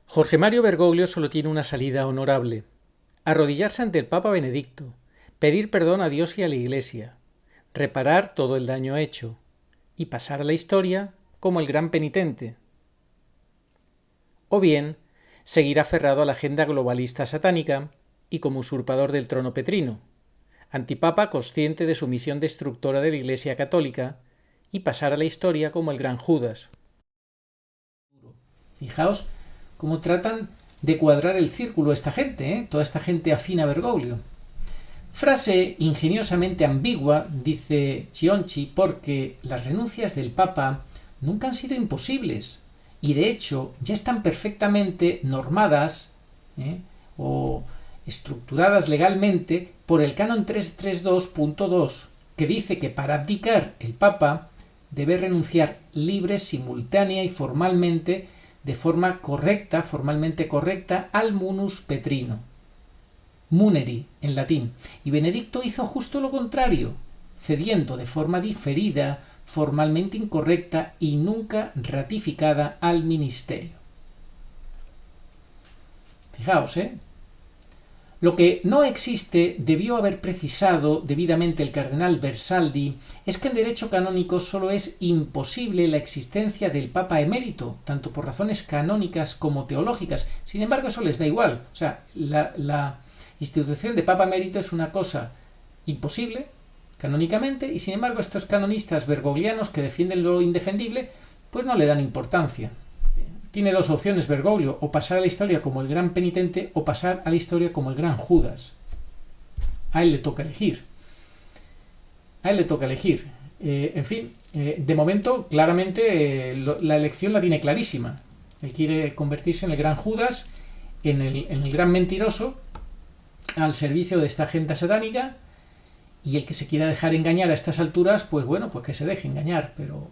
Jorge Mario Bergoglio solo tiene una salida honorable: arrodillarse ante el Papa Benedicto, pedir perdón a Dios y a la Iglesia, reparar todo el daño hecho y pasar a la historia como el gran penitente. O bien, seguir aferrado a la agenda globalista satánica y como usurpador del trono petrino, antipapa consciente de su misión destructora de la Iglesia católica, y pasar a la historia como el gran Judas. Fijaos cómo tratan de cuadrar el círculo esta gente, toda esta gente afín a Bergoglio. Frase ingeniosamente ambigua, dice Cionci, porque las renuncias del Papa nunca han sido imposibles y de hecho ya están perfectamente normadas o estructuradas legalmente por el canon 332.2, que dice que para abdicar el Papa debe renunciar libre, simultánea y formalmente, de forma correcta, formalmente correcta, al munus petrino. Muneri, en latín. Y Benedicto hizo justo lo contrario, cediendo de forma diferida, formalmente incorrecta y nunca ratificada al ministerio. Fijaos, Lo que no existe, debió haber precisado debidamente el cardenal Bersaldi, es que en derecho canónico solo es imposible la existencia del Papa emérito, tanto por razones canónicas como teológicas. Sin embargo, eso les da igual. O sea, la institución de Papa emérito es una cosa imposible, canónicamente, y sin embargo estos canonistas bergoglianos que defienden lo indefendible, pues no le dan importancia. Tiene dos opciones Bergoglio: o pasar a la historia como el gran penitente o pasar a la historia como el gran Judas. A él le toca elegir. En fin, de momento, claramente, la elección la tiene clarísima. Él quiere convertirse en el gran Judas, en el gran mentiroso, al servicio de esta agenda satánica, y el que se quiera dejar engañar a estas alturas, pues bueno, pues que se deje engañar, pero...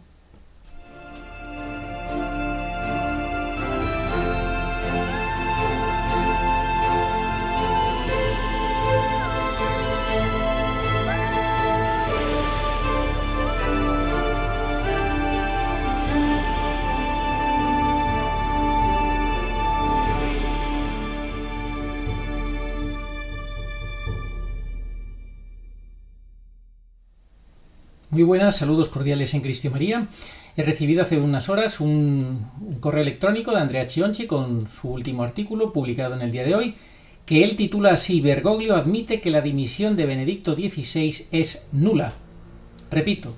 Muy buenas, saludos cordiales en Cristo y María. He recibido hace unas horas un correo electrónico de Andrea Cionci con su último artículo publicado en el día de hoy, que él titula así: Bergoglio admite que la dimisión de Benedicto XVI es nula. Repito,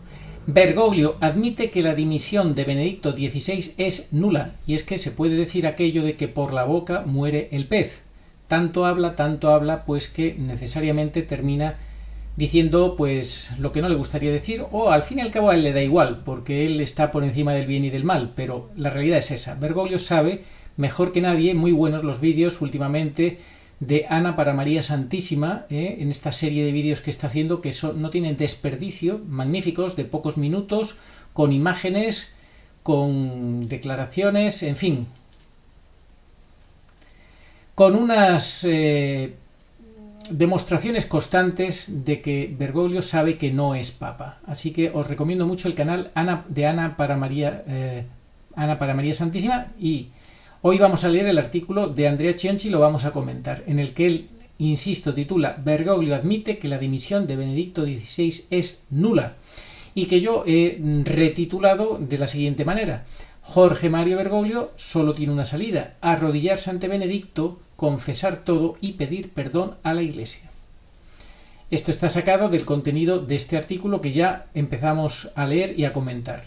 Bergoglio admite que la dimisión de Benedicto XVI es nula, y es que se puede decir aquello de que por la boca muere el pez. Tanto habla, pues que necesariamente termina diciendo pues lo que no le gustaría decir, o al fin y al cabo a él le da igual, porque él está por encima del bien y del mal, pero la realidad es esa. Bergoglio sabe mejor que nadie, muy buenos los vídeos últimamente de Ana para María Santísima, en esta serie de vídeos que está haciendo, que no tienen desperdicio, magníficos, de pocos minutos, con imágenes, con declaraciones, en fin, con unas demostraciones constantes de que Bergoglio sabe que no es papa. Así que os recomiendo mucho el canal de Ana para María Santísima, y hoy vamos a leer el artículo de Andrea Cionci, lo vamos a comentar, en el que él, insisto, titula Bergoglio admite que la dimisión de Benedicto XVI es nula, y que yo he retitulado de la siguiente manera: Jorge Mario Bergoglio solo tiene una salida: arrodillarse ante Benedicto, confesar todo y pedir perdón a la Iglesia. Esto está sacado del contenido de este artículo que ya empezamos a leer y a comentar.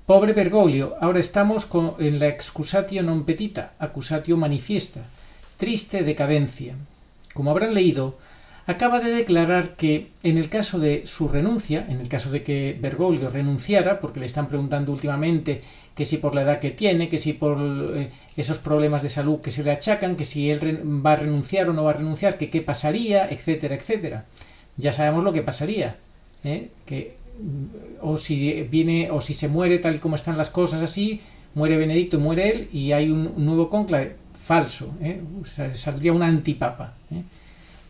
Pobre Bergoglio, ahora estamos en la excusatio non petita, accusatio manifiesta, triste decadencia. Como habrán leído, acaba de declarar que en el caso de su renuncia, en el caso de que Bergoglio renunciara, porque le están preguntando últimamente que si por la edad que tiene, que si por esos problemas de salud que se le achacan, que si él va a renunciar o no va a renunciar, que qué pasaría, etcétera, etcétera. Ya sabemos lo que pasaría, o si se muere tal y como están las cosas así, muere Benedicto y muere él, y hay un nuevo cónclave falso, o sea, saldría un antipapa.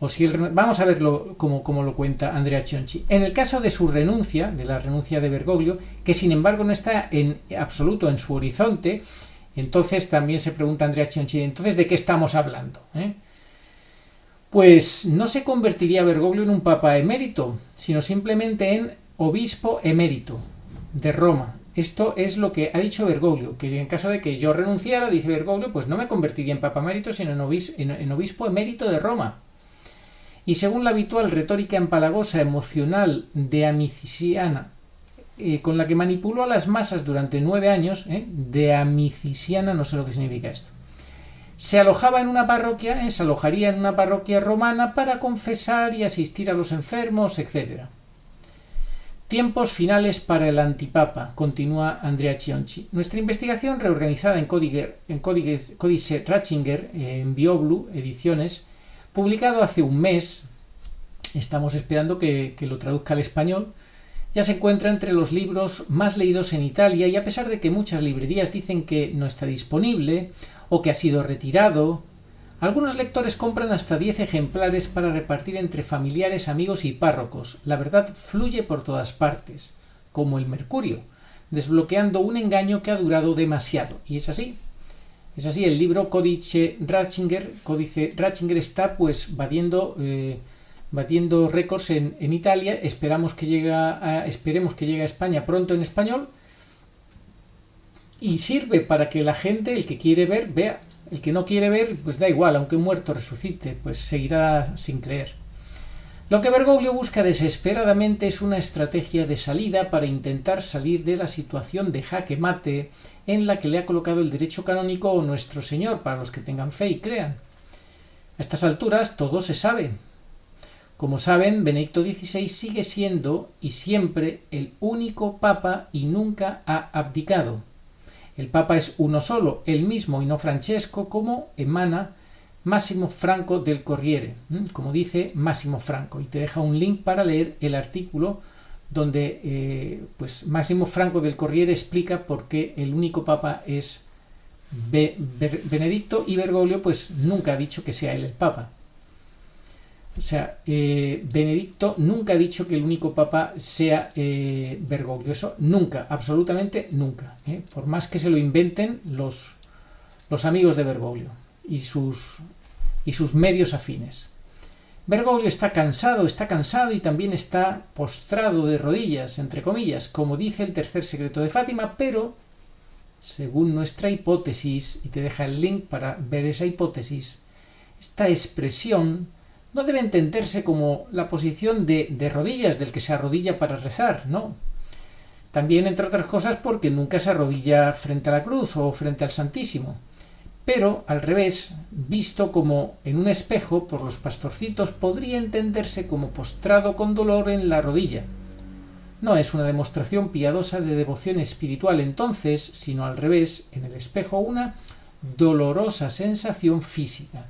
O si vamos a verlo como lo cuenta Andrea Cionci. En el caso de su renuncia, de la renuncia de Bergoglio, que sin embargo no está en absoluto en su horizonte, Entonces también se pregunta Andrea Cionchi, ¿entonces de qué estamos hablando? Pues no se convertiría Bergoglio en un papa emérito, sino simplemente en obispo emérito de Roma. Esto es lo que ha dicho Bergoglio, que en caso de que yo renunciara, dice Bergoglio, pues no me convertiría en papa emérito, sino en obispo emérito de Roma. Y según la habitual retórica empalagosa, emocional, de amicisiana, con la que manipuló a las masas durante 9 años, de amicisiana, no sé lo que significa esto, se alojaría en una parroquia romana para confesar y asistir a los enfermos, etc. Tiempos finales para el antipapa, continúa Andrea Cionchi. Nuestra investigación, reorganizada en Códice Ratzinger, en Bioblu Ediciones, publicado hace un mes, estamos esperando que lo traduzca al español, ya se encuentra entre los libros más leídos en Italia, y a pesar de que muchas librerías dicen que no está disponible o que ha sido retirado, algunos lectores compran hasta 10 ejemplares para repartir entre familiares, amigos y párrocos. La verdad fluye por todas partes, como el mercurio, desbloqueando un engaño que ha durado demasiado. Y es así. Es así, el libro Códice Ratzinger está pues batiendo récords en Italia. Esperemos que llegue a España pronto en español. Y sirve para que la gente, el que quiere ver, vea. El que no quiere ver, pues da igual, aunque un muerto resucite, pues seguirá sin creer. Lo que Bergoglio busca desesperadamente es una estrategia de salida para intentar salir de la situación de jaque mate en la que le ha colocado el derecho canónico o nuestro Señor, para los que tengan fe y crean. A estas alturas todo se sabe. Como saben, Benedicto XVI sigue siendo y siempre el único papa y nunca ha abdicado. El papa es uno solo, él mismo y no Francesco, como emana Massimo Franco del Corriere, como dice Massimo Franco. Y te deja un link para leer el artículo donde pues Massimo Franco del Corriere explica por qué el único papa es Benedicto, y Bergoglio pues nunca ha dicho que sea él el papa. O sea, Benedicto nunca ha dicho que el único papa sea Bergoglio. Eso nunca, absolutamente nunca. Por más que se lo inventen los amigos de Bergoglio y sus medios afines. Bergoglio está cansado y también está postrado de rodillas, entre comillas, como dice el tercer secreto de Fátima, pero, según nuestra hipótesis, y te deja el link para ver esa hipótesis, esta expresión no debe entenderse como la posición de rodillas del que se arrodilla para rezar, no. También, entre otras cosas, porque nunca se arrodilla frente a la cruz o frente al Santísimo. Pero, al revés, visto como en un espejo por los pastorcitos, podría entenderse como postrado con dolor en la rodilla. No es una demostración piadosa de devoción espiritual entonces, sino al revés, en el espejo una dolorosa sensación física.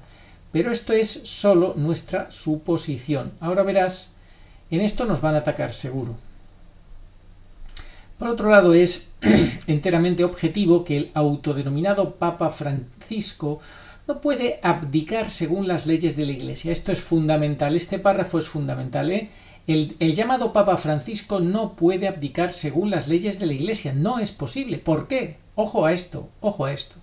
Pero esto es solo nuestra suposición. Ahora verás, en esto nos van a atacar seguro. Por otro lado, es enteramente objetivo que el autodenominado Papa Francisco no puede abdicar según las leyes de la Iglesia. Esto es fundamental, este párrafo es fundamental. El llamado Papa Francisco no puede abdicar según las leyes de la Iglesia. No es posible. ¿Por qué? Ojo a esto, ojo a esto.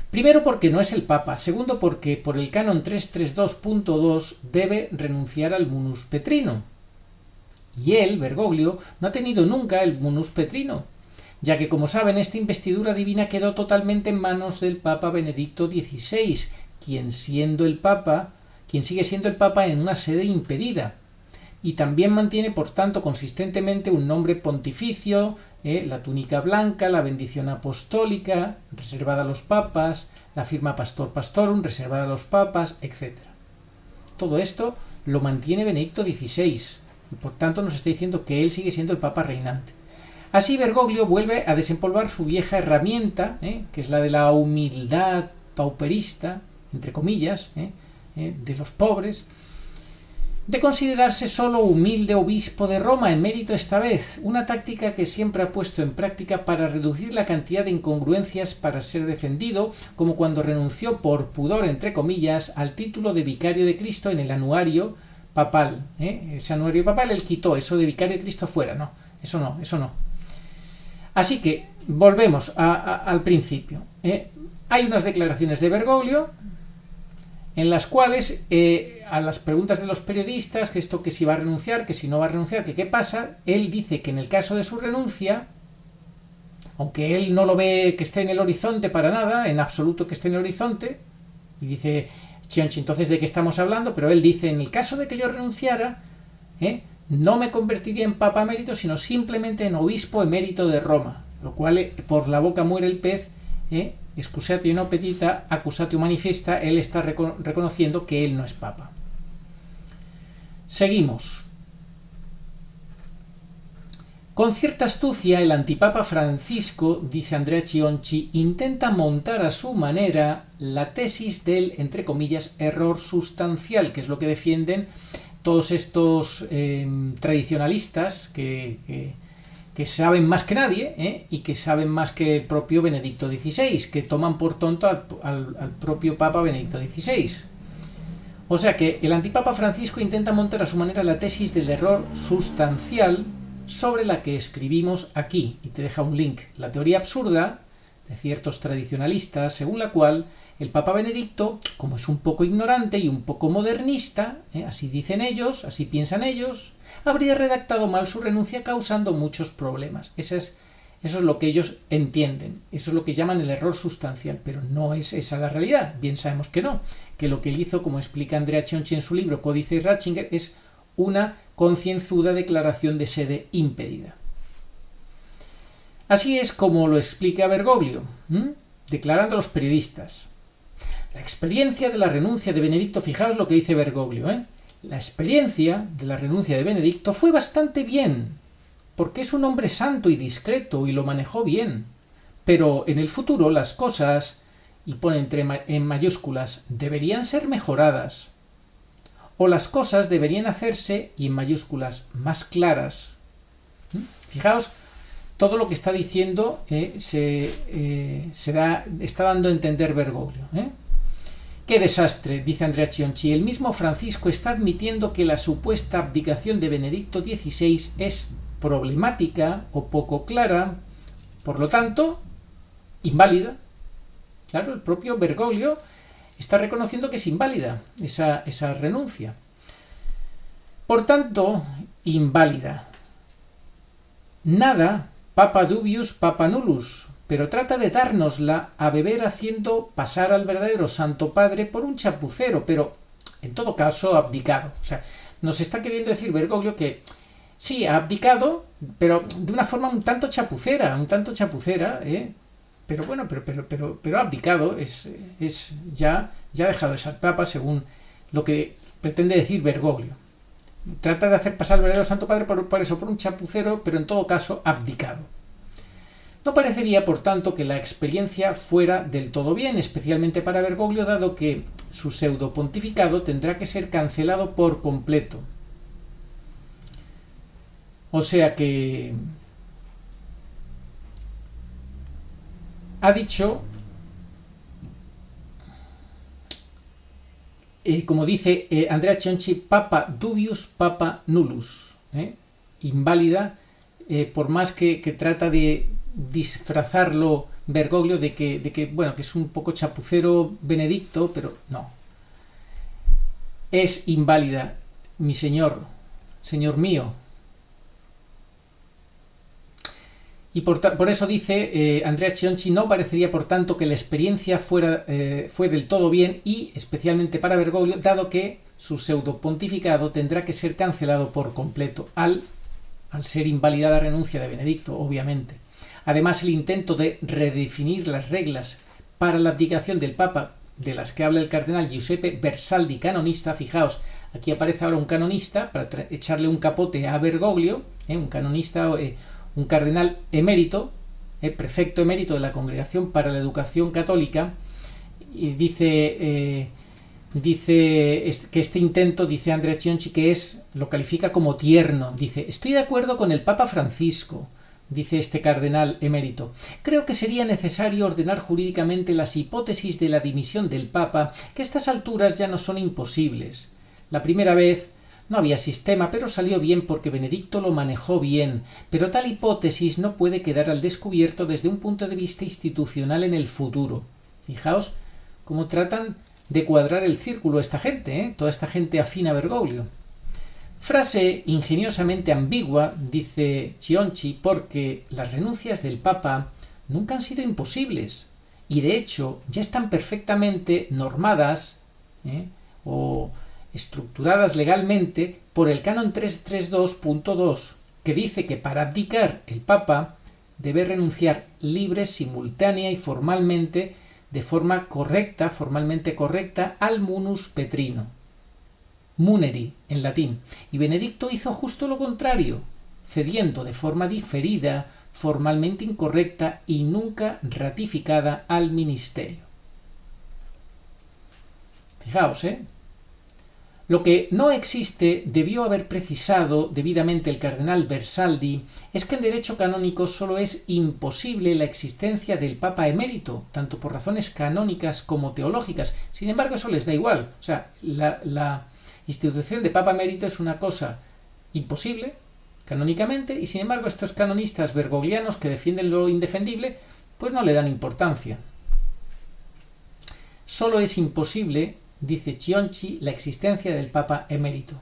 Primero, porque no es el Papa. Segundo, porque por el canon 332.2 debe renunciar al munus petrino. Y él, Bergoglio, no ha tenido nunca el munus petrino, ya que, como saben, esta investidura divina quedó totalmente en manos del Papa Benedicto XVI, quien sigue siendo el Papa en una sede impedida. Y también mantiene, por tanto, consistentemente un nombre pontificio, la túnica blanca, la bendición apostólica, reservada a los papas, la firma Pastor Pastorum, reservada a los papas, etc. Todo esto lo mantiene Benedicto XVI, y por tanto nos está diciendo que él sigue siendo el papa reinante. Así Bergoglio vuelve a desempolvar su vieja herramienta, que es la de la humildad pauperista, entre comillas, de los pobres, de considerarse solo humilde obispo de Roma, emérito esta vez, una táctica que siempre ha puesto en práctica para reducir la cantidad de incongruencias para ser defendido, como cuando renunció por pudor, entre comillas, al título de vicario de Cristo en el anuario papal. Ese anuario papal él quitó, eso de vicario de Cristo fuera, no, eso no. Así que volvemos al principio. Hay unas declaraciones de Bergoglio en las cuales a las preguntas de los periodistas, que esto, que si va a renunciar, que si no va a renunciar, que qué pasa, él dice que en el caso de su renuncia, aunque él no lo ve que esté en el horizonte para nada, en absoluto que esté en el horizonte, y dice Cionici, entonces ¿de qué estamos hablando? Pero él dice, en el caso de que yo renunciara, no me convertiría en papa emérito, sino simplemente en obispo emérito de Roma, lo cual por la boca muere el pez, excusatio no petita, accusatio manifesta, él está reconociendo que él no es papa. Seguimos. Con cierta astucia, el antipapa Francisco, dice Andrea Cionici, intenta montar a su manera la tesis del, entre comillas, error sustancial, que es lo que defienden todos estos tradicionalistas que saben más que nadie, y que saben más que el propio Benedicto XVI, que toman por tonto al propio Papa Benedicto XVI. O sea que el antipapa Francisco intenta montar a su manera la tesis del error sustancial sobre la que escribimos aquí, y te deja un link, la teoría absurda de ciertos tradicionalistas, según la cual el Papa Benedicto, como es un poco ignorante y un poco modernista, así dicen ellos, así piensan ellos, habría redactado mal su renuncia causando muchos problemas. Eso es lo que ellos entienden, eso es lo que llaman el error sustancial, pero no es esa la realidad, bien sabemos que no, que lo que él hizo, como explica Andrea Cionici en su libro Códice Ratzinger, es una concienzuda declaración de sede impedida. Así es como lo explica Bergoglio, declarando a los periodistas. La experiencia de la renuncia de Benedicto, fijaos lo que dice Bergoglio, la experiencia de la renuncia de Benedicto fue bastante bien, porque es un hombre santo y discreto y lo manejó bien, pero en el futuro las cosas, y pone en mayúsculas, deberían ser mejoradas, o las cosas deberían hacerse, y en mayúsculas, más claras. Fijaos, todo lo que está diciendo está dando a entender Bergoglio. ¡Qué desastre!, dice Andrea Cionici. El mismo Francisco está admitiendo que la supuesta abdicación de Benedicto XVI es problemática o poco clara, por lo tanto, inválida. Claro, el propio Bergoglio está reconociendo que es inválida esa renuncia. Por tanto, inválida. Nada, papa dubius, papa nullus, pero trata de dárnosla a beber haciendo pasar al verdadero Santo Padre por un chapucero, pero en todo caso abdicado. O sea, nos está queriendo decir Bergoglio que sí, ha abdicado, pero de una forma un tanto chapucera, pero bueno, pero ha abdicado, ya ha dejado de ser papa, según lo que pretende decir Bergoglio. Trata de hacer pasar al verdadero Santo Padre por un chapucero, pero en todo caso abdicado. No parecería, por tanto, que la experiencia fuera del todo bien, especialmente para Bergoglio, dado que su pseudo-pontificado tendrá que ser cancelado por completo. O sea que ha dicho, como dice Andrea Cionici, papa dubius, papa nullus, inválida, por más que trata de disfrazarlo Bergoglio de que bueno, que es un poco chapucero Benedicto, pero no. Es inválida, mi señor mío. Y por eso dice Andrea Cionici, no parecería por tanto que la experiencia fue del todo bien, y especialmente para Bergoglio, dado que su pseudo-pontificado tendrá que ser cancelado por completo al ser invalidada la renuncia de Benedicto, obviamente. Además, el intento de redefinir las reglas para la abdicación del Papa, de las que habla el cardenal Giuseppe Bersaldi, canonista, fijaos, aquí aparece ahora un canonista para echarle un capote a Bergoglio, un canonista, un cardenal emérito, prefecto emérito de la Congregación para la Educación Católica, y dice que este intento, dice Andrea Cionici, lo califica como tierno. Dice, estoy de acuerdo con el Papa Francisco, dice este cardenal emérito. Creo que sería necesario ordenar jurídicamente las hipótesis de la dimisión del Papa, que a estas alturas ya no son imposibles. La primera vez No había sistema, pero salió bien porque Benedicto lo manejó bien. Pero tal hipótesis no puede quedar al descubierto desde un punto de vista institucional en el futuro. Fijaos cómo tratan de cuadrar el círculo esta gente, toda esta gente afín a Bergoglio. Frase ingeniosamente ambigua, dice Cionci, porque las renuncias del Papa nunca han sido imposibles y de hecho ya están perfectamente normadas o estructuradas legalmente por el canon 332.2, que dice que para abdicar el Papa debe renunciar libre, simultánea y formalmente, de forma correcta, formalmente correcta, al munus petrino. Muneri, en latín. Y Benedicto hizo justo lo contrario, cediendo de forma diferida, formalmente incorrecta y nunca ratificada al ministerio. Fijaos, Lo que no existe, debió haber precisado debidamente el cardenal Bersaldi, es que en derecho canónico solo es imposible la existencia del Papa emérito, tanto por razones canónicas como teológicas. Sin embargo, eso les da igual. O sea, la institución de Papa emérito es una cosa imposible, canónicamente, y sin embargo estos canonistas bergoglianos que defienden lo indefendible, pues no le dan importancia. Solo es imposible, dice Cionci, la existencia del Papa emérito.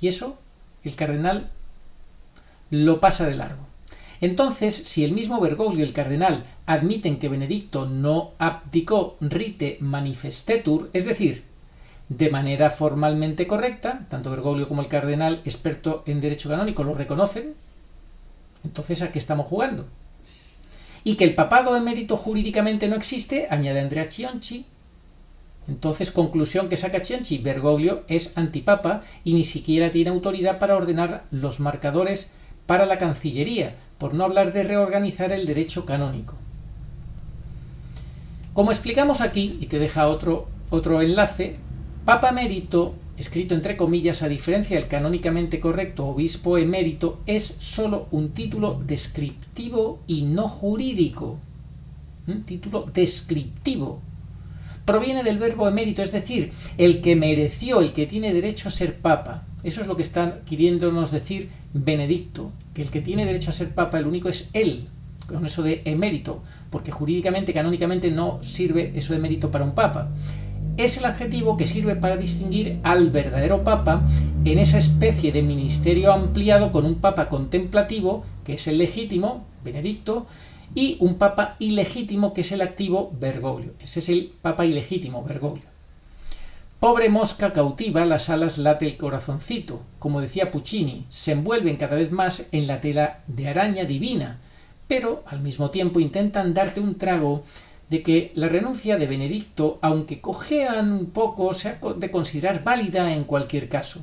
Y eso el cardenal lo pasa de largo. Entonces, si el mismo Bergoglio y el cardenal admiten que Benedicto no abdicó rite manifestetur, es decir, de manera formalmente correcta, tanto Bergoglio como el cardenal experto en derecho canónico lo reconocen, entonces ¿a qué estamos jugando? Y que el papado emérito jurídicamente no existe, añade Andrea Cionci. Entonces, conclusión que saca Cionci, Bergoglio es antipapa y ni siquiera tiene autoridad para ordenar los marcadores para la Cancillería, por no hablar de reorganizar el derecho canónico. Como explicamos aquí, y te deja otro enlace, Papa emérito, escrito entre comillas, a diferencia del canónicamente correcto obispo emérito, es solo un título descriptivo y no jurídico. Un título descriptivo. Proviene del verbo emérito, es decir, el que mereció, el que tiene derecho a ser papa. Eso es lo que está queriéndonos decir Benedicto, que el que tiene derecho a ser papa, el único es él, con eso de emérito, porque jurídicamente, canónicamente no sirve eso de mérito para un papa. Es el adjetivo que sirve para distinguir al verdadero papa en esa especie de ministerio ampliado con un papa contemplativo, que es el legítimo, Benedicto, y un papa ilegítimo, que es el activo, Bergoglio. Ese es el papa ilegítimo, Bergoglio. Pobre mosca cautiva, las alas late el corazoncito. Como decía Puccini, se envuelven cada vez más en la tela de araña divina, pero al mismo tiempo intentan darte un trago de que la renuncia de Benedicto, aunque cojean un poco, se ha de considerar válida en cualquier caso.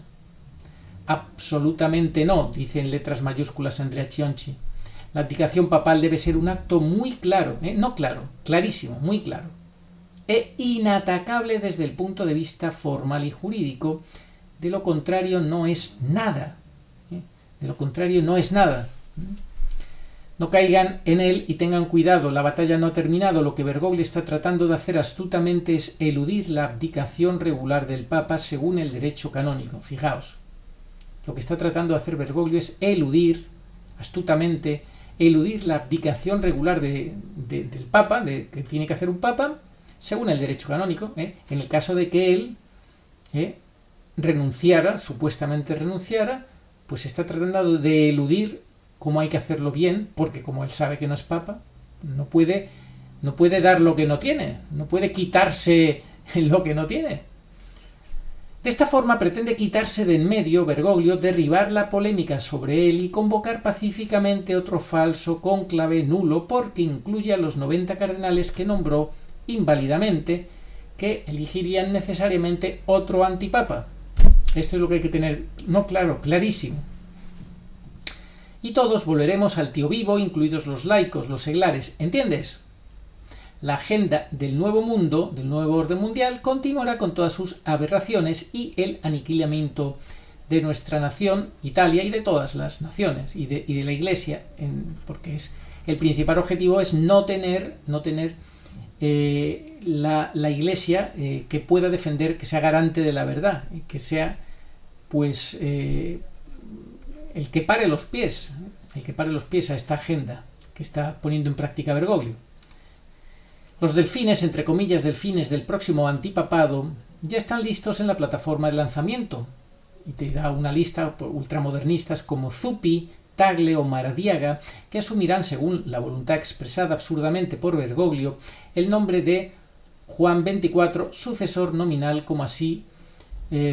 Absolutamente no, dice en letras mayúsculas Andrea Cionci. La abdicación papal debe ser un acto muy claro, no claro, clarísimo, muy claro, e inatacable desde el punto de vista formal y jurídico. De lo contrario no es nada. De lo contrario no es nada. No caigan en él y tengan cuidado, la batalla no ha terminado. Lo que Bergoglio está tratando de hacer astutamente es eludir la abdicación regular del Papa según el derecho canónico. Fijaos, lo que está tratando de hacer Bergoglio es eludir, astutamente, eludir la abdicación regular del Papa, que tiene que hacer un Papa, según el derecho canónico, en el caso de que él renunciara, supuestamente renunciara, pues está tratando de eludir cómo hay que hacerlo bien, porque como él sabe que no es papa, no puede dar lo que no tiene, no puede quitarse lo que no tiene. De esta forma pretende quitarse de en medio Bergoglio, derribar la polémica sobre él y convocar pacíficamente otro falso cónclave nulo, porque incluye a los 90 cardenales que nombró inválidamente, que elegirían necesariamente otro antipapa. Esto es lo que hay que tener, no claro, clarísimo. Y todos volveremos al tío vivo, incluidos los laicos, los seglares, ¿entiendes? La agenda del nuevo mundo, del nuevo orden mundial, continuará con todas sus aberraciones y el aniquilamiento de nuestra nación, Italia, y de todas las naciones, y de la Iglesia, porque el principal objetivo es no tener la Iglesia que pueda defender, que sea garante de la verdad, que sea pues el que pare los pies a esta agenda que está poniendo en práctica Bergoglio. Los delfines, entre comillas delfines, del próximo antipapado ya están listos en la plataforma de lanzamiento, y te da una lista por ultramodernistas como Zuppi, Tagle o Maradiaga, que asumirán, según la voluntad expresada absurdamente por Bergoglio, el nombre de Juan XXIV, sucesor nominal, como así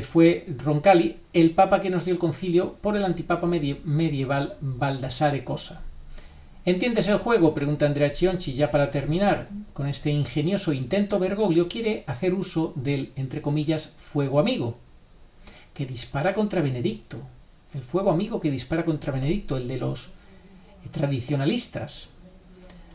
fue Roncalli, el papa que nos dio el concilio, por el antipapa medieval Baldassare Cosa. ¿Entiendes el juego?, pregunta Andrea Chionci, ya para terminar. Con este ingenioso intento, Bergoglio quiere hacer uso del, entre comillas, fuego amigo, que dispara contra Benedicto. El fuego amigo que dispara contra Benedicto, el de los tradicionalistas.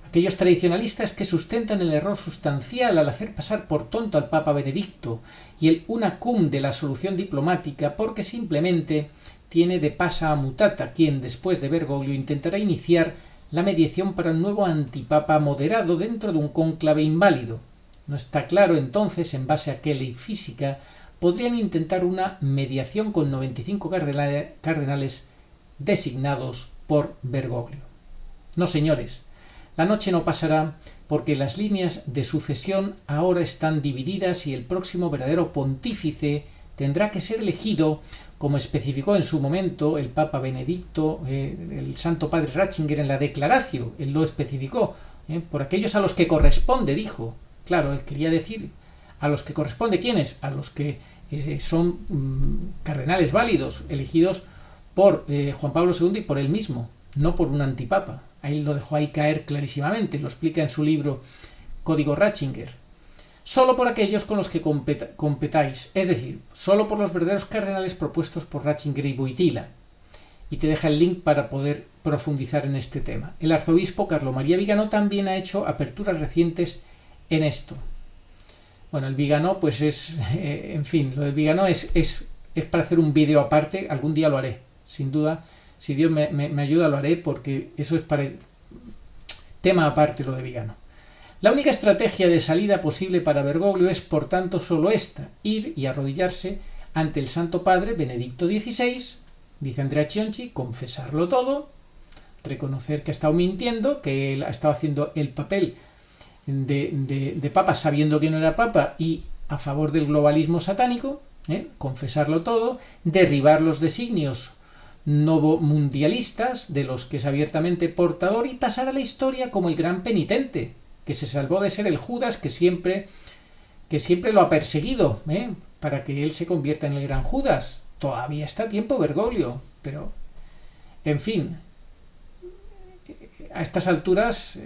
Aquellos tradicionalistas que sustentan el error sustancial al hacer pasar por tonto al Papa Benedicto y el una cum de la solución diplomática, porque simplemente tiene de pasa a mutata, quien después de Bergoglio intentará iniciar la mediación para un nuevo antipapa moderado dentro de un cónclave inválido. No está claro entonces, en base a qué ley física podrían intentar una mediación con 95 cardenales designados por Bergoglio. No, señores, la noche no pasará, porque las líneas de sucesión ahora están divididas y el próximo verdadero pontífice tendrá que ser elegido, como especificó en su momento el Papa Benedicto, el Santo Padre Ratzinger en la Declaratio. Él lo especificó, por aquellos a los que corresponde, dijo. Claro, él quería decir a los que corresponde. ¿Quiénes? A los que son cardenales válidos, elegidos por Juan Pablo II y por él mismo, no por un antipapa. Ahí lo dejó ahí caer clarísimamente, lo explica en su libro Código Ratzinger. Solo por aquellos con los que competáis, es decir, solo por los verdaderos cardenales propuestos por Ratzinger y Wojtyla. Y te deja el link para poder profundizar en este tema. El arzobispo Carlo María Vigano también ha hecho aperturas recientes en esto. Bueno, el Vigano, pues es, en fin, lo del Vigano es para hacer un vídeo aparte. Algún día lo haré, sin duda. Si Dios me ayuda, lo haré, porque eso es para tema aparte, lo de Vigano. La única estrategia de salida posible para Bergoglio es, por tanto, solo esta: ir y arrodillarse ante el Santo Padre Benedicto XVI, dice Andrea Chionci, confesarlo todo, reconocer que ha estado mintiendo, que él ha estado haciendo el papel de papa sabiendo que no era papa y a favor del globalismo satánico, confesarlo todo, derribar los designios novomundialistas de los que es abiertamente portador y pasar a la historia como el gran penitente, que se salvó de ser el Judas que siempre lo ha perseguido, para que él se convierta en el gran Judas. Todavía está a tiempo, Bergoglio, pero, en fin, a estas alturas,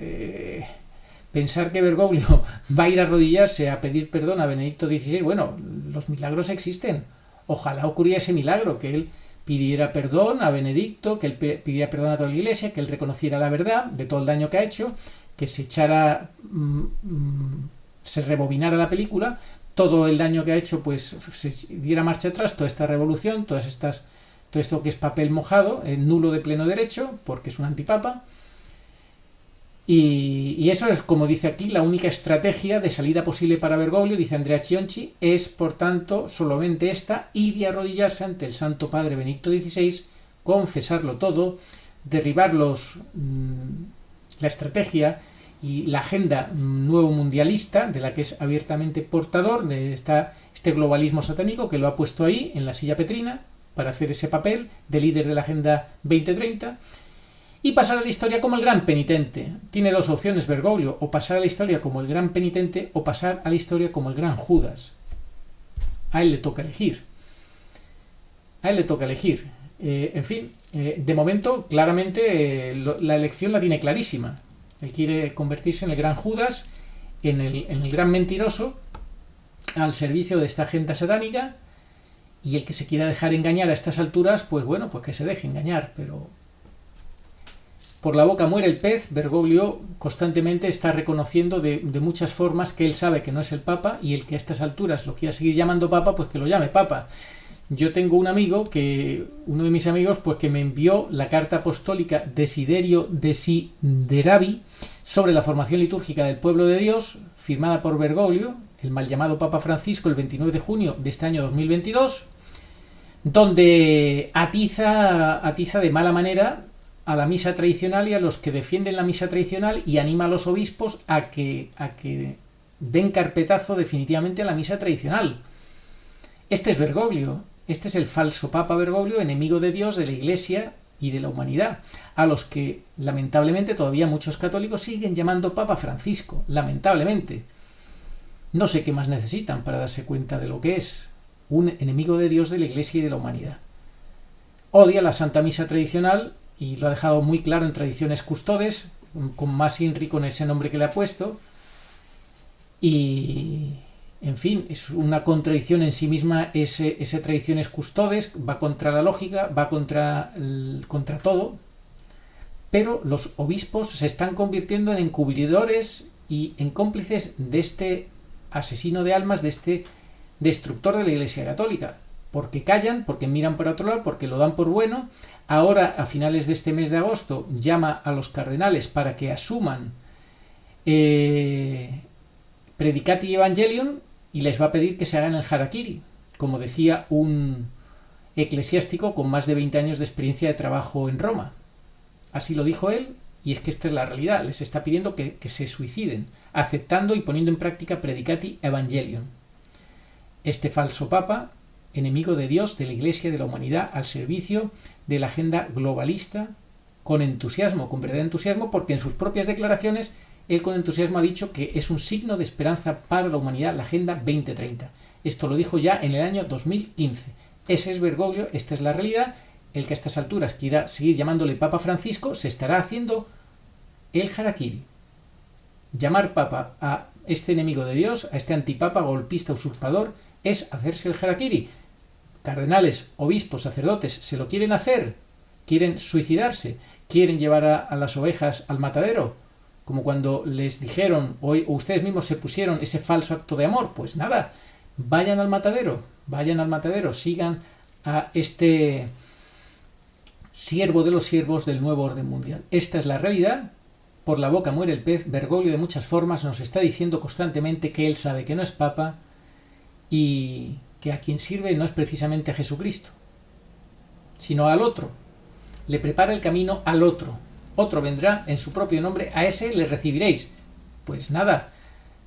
pensar que Bergoglio va a ir a arrodillarse a pedir perdón a Benedicto XVI, bueno, los milagros existen. Ojalá ocurriera ese milagro, que él pidiera perdón a Benedicto, que él pidiera perdón a toda la Iglesia, que él reconociera la verdad de todo el daño que ha hecho, que se echara, se rebobinara la película, todo el daño que ha hecho, pues se diera marcha atrás, toda esta revolución, todo esto que es papel mojado, nulo de pleno derecho, porque es un antipapa. Y eso es, como dice aquí, la única estrategia de salida posible para Bergoglio, dice Andrea Chionci, es, por tanto, solamente esta: ir y arrodillarse ante el Santo Padre Benedicto XVI, confesarlo todo, derribar la estrategia y la agenda nuevo mundialista de la que es abiertamente portador, de este globalismo satánico que lo ha puesto ahí en la silla petrina para hacer ese papel de líder de la Agenda 2030, y pasar a la historia como el gran penitente. Tiene dos opciones Bergoglio: o pasar a la historia como el gran penitente o pasar a la historia como el gran Judas. A él le toca elegir. En fin, de momento, claramente, la elección la tiene clarísima. Él quiere convertirse en el gran Judas, en el gran mentiroso, al servicio de esta agenda satánica, y el que se quiera dejar engañar a estas alturas, pues bueno, pues que se deje engañar, pero por la boca muere el pez. Bergoglio constantemente está reconociendo de muchas formas que él sabe que no es el Papa, y el que a estas alturas lo quiera seguir llamando Papa, pues que lo llame Papa. Yo tengo un amigo, uno de mis amigos, pues que me envió la carta apostólica Desiderio Desideravi sobre la formación litúrgica del pueblo de Dios, firmada por Bergoglio, el mal llamado Papa Francisco, el 29 de junio de este año 2022, donde atiza de mala manera a la misa tradicional y a los que defienden la misa tradicional, y anima a los obispos a que den carpetazo definitivamente a la misa tradicional. Este es Bergoglio, este es el falso Papa Bergoglio, enemigo de Dios, de la Iglesia y de la humanidad, a los que lamentablemente todavía muchos católicos siguen llamando Papa Francisco, lamentablemente. No sé qué más necesitan para darse cuenta de lo que es un enemigo de Dios, de la Iglesia y de la humanidad. Odia la Santa Misa tradicional y lo ha dejado muy claro en Tradiciones Custodes, con más INRI, con ese nombre que le ha puesto, y en fin, es una contradicción en sí misma ese Tradiciones Custodes, va contra la lógica, va contra todo, pero los obispos se están convirtiendo en encubridores y en cómplices de este asesino de almas, de este destructor de la Iglesia Católica, porque callan, porque miran por otro lado, porque lo dan por bueno. Ahora, a finales de este mes de agosto, llama a los cardenales para que asuman Predicati Evangelium, y les va a pedir que se hagan el harakiri, como decía un eclesiástico con más de 20 años de experiencia de trabajo en Roma. Así lo dijo él, y es que esta es la realidad. Les está pidiendo que se suiciden, aceptando y poniendo en práctica Predicati Evangelium. Este falso papa, enemigo de Dios, de la Iglesia, de la humanidad, al servicio de la agenda globalista, con entusiasmo, con verdadero entusiasmo, porque en sus propias declaraciones él con entusiasmo ha dicho que es un signo de esperanza para la humanidad, la Agenda 2030. Esto lo dijo ya en el año 2015. Ese es Bergoglio, esta es la realidad. El que a estas alturas quiera seguir llamándole Papa Francisco se estará haciendo el harakiri. Llamar Papa a este enemigo de Dios, a este antipapa golpista usurpador, es hacerse el harakiri. Cardenales, obispos, sacerdotes se lo quieren hacer, quieren suicidarse, quieren llevar a las ovejas al matadero, como cuando les dijeron, o ustedes mismos se pusieron ese falso acto de amor. Pues nada, vayan al matadero, sigan a este siervo de los siervos del nuevo orden mundial. Esta es la realidad. Por la boca muere el pez. Bergoglio, de muchas formas, nos está diciendo constantemente que él sabe que no es papa y que a quien sirve no es precisamente a Jesucristo, sino al otro. Le prepara el camino al otro. Otro vendrá en su propio nombre, a ese le recibiréis. Pues nada,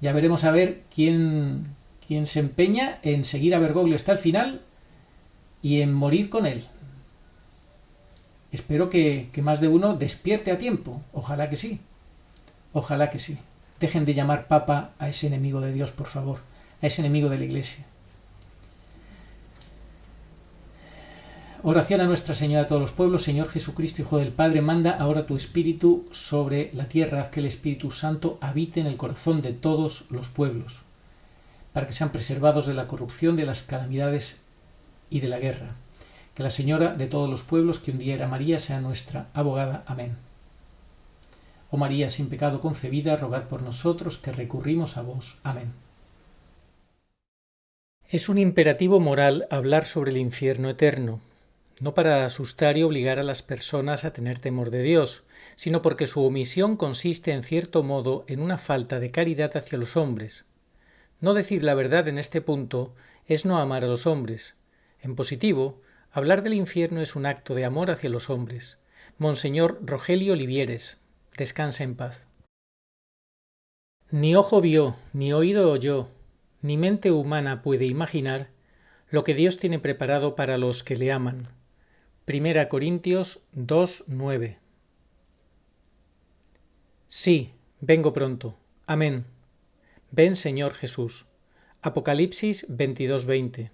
ya veremos a ver quién se empeña en seguir a Bergoglio hasta el final y en morir con él. Espero que más de uno despierte a tiempo. Ojalá que sí. Ojalá que sí. Dejen de llamar papa a ese enemigo de Dios, por favor, a ese enemigo de la Iglesia. Oración a Nuestra Señora de todos los pueblos. Señor Jesucristo, Hijo del Padre, manda ahora tu Espíritu sobre la tierra, haz que el Espíritu Santo habite en el corazón de todos los pueblos, para que sean preservados de la corrupción, de las calamidades y de la guerra. Que la Señora de todos los pueblos, que un día era María, sea nuestra abogada. Amén. Oh María, sin pecado concebida, rogad por nosotros que recurrimos a vos. Amén. Es un imperativo moral hablar sobre el infierno eterno, no para asustar y obligar a las personas a tener temor de Dios, sino porque su omisión consiste en cierto modo en una falta de caridad hacia los hombres. No decir la verdad en este punto es no amar a los hombres. En positivo, hablar del infierno es un acto de amor hacia los hombres. Monseñor Rogelio Olivieres, descansa en paz. Ni ojo vio, ni oído oyó, ni mente humana puede imaginar lo que Dios tiene preparado para los que le aman. 1 Corintios 2:9. Sí, vengo pronto. Amén. Ven, Señor Jesús. Apocalipsis 22:20.